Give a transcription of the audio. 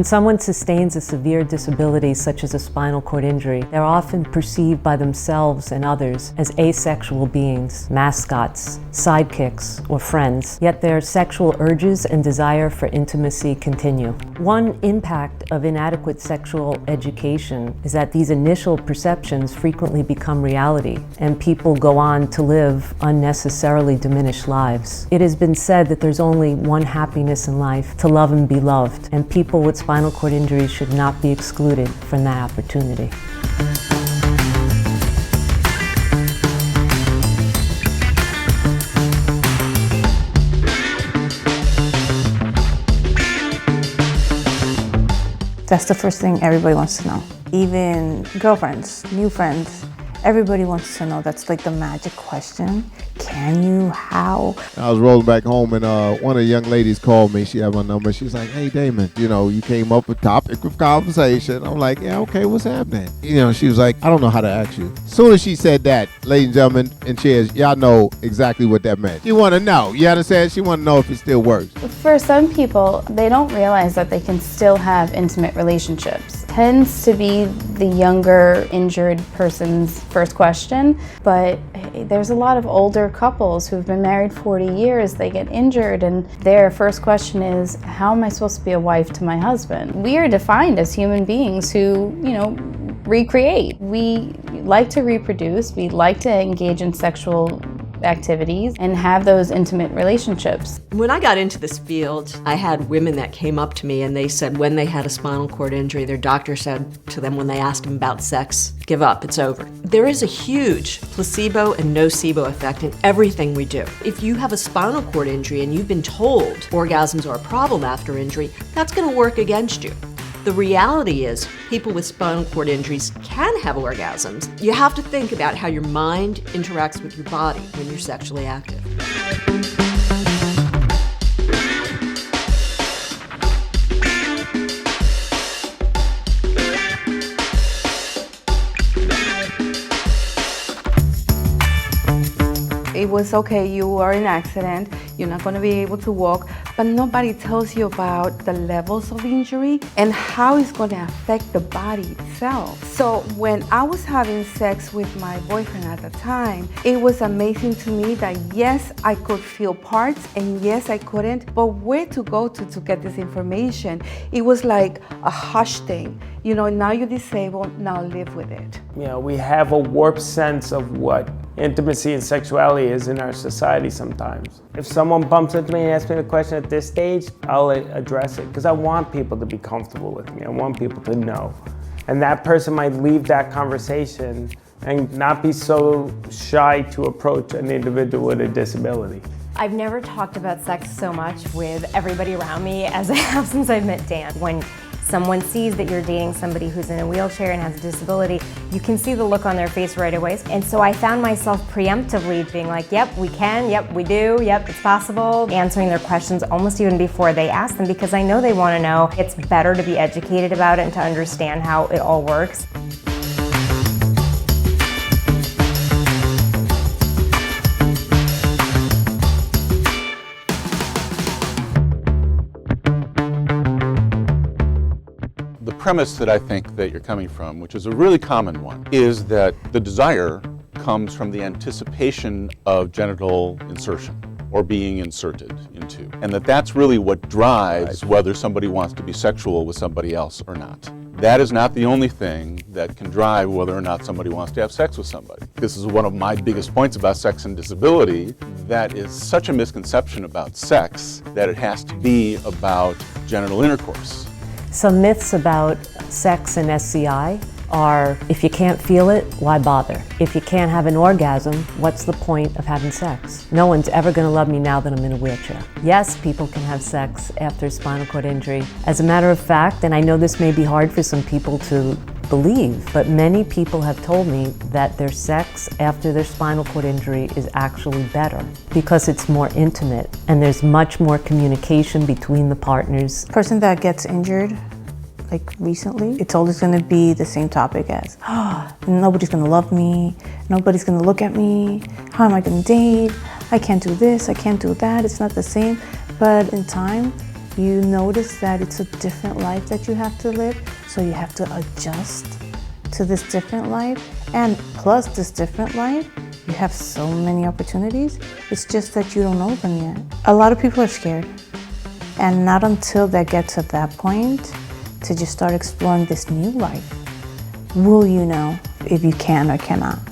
When someone sustains a severe disability such as a spinal cord injury, they're often perceived by themselves and others as asexual beings, mascots, sidekicks, or friends, yet their sexual urges and desire for intimacy continue. One impact of inadequate sexual education is that these initial perceptions frequently become reality, and people go on to live unnecessarily diminished lives. It has been said that there's only one happiness in life: to love and be loved, and people with spinal cord injuries should not be excluded from that opportunity. That's the first thing everybody wants to know. Even girlfriends, new friends, everybody wants to know. That's like the magic question. Can you? How? I was rolling back home and one of the young ladies called me. She had my number. She was like, "Hey, Damon, you came up with topic of conversation." I'm like, "Yeah, okay, what's happening?" She was like, "I don't know how to ask you." As soon as she said that, ladies and gentlemen in chairs, y'all know exactly what that meant. She want to know. You understand? She want to know if it still works. For some people, they don't realize that they can still have intimate relationships. Tends to be the younger injured person's first question, but there's a lot of older couples who've been married 40 years, they get injured, and their first question is, how am I supposed to be a wife to my husband? We are defined as human beings who, recreate. We like to reproduce, we like to engage in sexual activities and have those intimate relationships. When I got into this field, I had women that came up to me and they said when they had a spinal cord injury, their doctor said to them when they asked them about sex, give up, it's over. There is a huge placebo and nocebo effect in everything we do. If you have a spinal cord injury and you've been told orgasms are a problem after injury, that's going to work against you. The reality is, people with spinal cord injuries can have orgasms. You have to think about how your mind interacts with your body when you're sexually active. It was okay, you are in an accident, you're not going to be able to walk, but nobody tells you about the levels of injury and how it's going to affect the body itself. So when I was having sex with my boyfriend at the time, it was amazing to me that yes, I could feel parts and yes, I couldn't, but where to go to get this information? It was like a hush thing. Now you're disabled, now live with it. We have a warped sense of what intimacy and sexuality is in our society sometimes. If someone bumps into me and asks me the question at this stage, I'll address it because I want people to be comfortable with me. I want people to know. And that person might leave that conversation and not be so shy to approach an individual with a disability. I've never talked about sex so much with everybody around me as I have since I've met Dan. When someone sees that you're dating somebody who's in a wheelchair and has a disability, you can see the look on their face right away. And so I found myself preemptively being like, yep, we can, yep, we do, yep, it's possible. Answering their questions almost even before they ask them because I know they want to know. It's better to be educated about it and to understand how it all works. The premise that I think that you're coming from, which is a really common one, is that the desire comes from the anticipation of genital insertion or being inserted into, and that's really what drives whether somebody wants to be sexual with somebody else or not. That is not the only thing that can drive whether or not somebody wants to have sex with somebody. This is one of my biggest points about sex and disability. That is such a misconception about sex that it has to be about genital intercourse. Some myths about sex and SCI are, if you can't feel it, why bother? If you can't have an orgasm, what's the point of having sex? No one's ever going to love me now that I'm in a wheelchair. Yes, people can have sex after a spinal cord injury. As a matter of fact, and I know this may be hard for some people to believe, but many people have told me that their sex after their spinal cord injury is actually better because it's more intimate and there's much more communication between the partners. Person that gets injured, like recently, it's always going to be the same topic as, nobody's going to love me, nobody's going to look at me, how am I going to date, I can't do this, I can't do that, it's not the same. But in time, you notice that it's a different life that you have to live, so you have to adjust to this different life. And plus this different life, you have so many opportunities. It's just that you don't know them yet. A lot of people are scared, and not until they get to that point to just start exploring this new life will you know if you can or cannot.